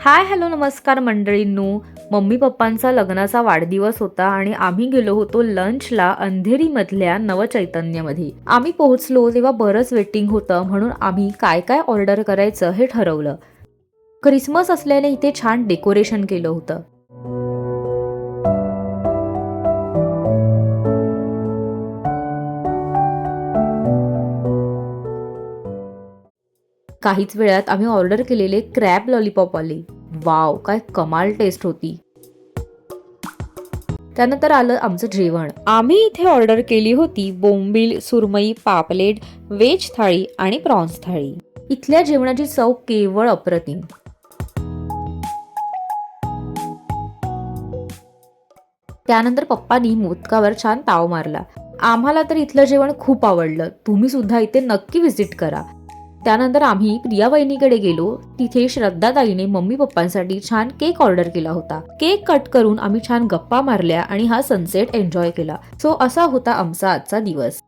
Hi hello नमस्कार मंडळींनो. Mummy पप्पांचा लग्नाचा वाढदिवस होता आणि आम्ही गेलो होतो लंचला अंधेरीमधल्या नवचैतन्यमध्ये. आम्ही पोहोचलो तेव्हा बरंच वेटिंग होतं, म्हणून आम्ही काय काय ऑर्डर करायचं हे ठरवलं. क्रिसमस असल्याने इथे छान डेकोरेशन केलं होतं. काहीच वेळात आम्ही ऑर्डर केलेले क्रॅब लॉलीपॉप आले. वाव, काय कमाल टेस्ट होती. त्यानंतर आलं आमचं जेवण. आम्ही इथे ऑर्डर केली होती बोंबील, सुरमई, पापलेट, व्हेज थाळी आणि प्रॉन्स थाळी. इथल्या जेवणाची चव केवळ अप्रतिम. त्यानंतर पप्पानी मोदकावर छान ताव मारला. आम्हाला तर इथलं जेवण खूप आवडलं. तुम्ही सुद्धा इथे नक्की व्हिजिट करा. त्यानंतर आम्ही प्रिया वहिनीकडे गेलो. तिथे श्रद्धाताईने मम्मी पप्पांसाठी छान केक ऑर्डर केला होता. केक कट करून आम्ही छान गप्पा मारल्या आणि हा सनसेट एन्जॉय केला. सो असा होता आमचा आजचा दिवस.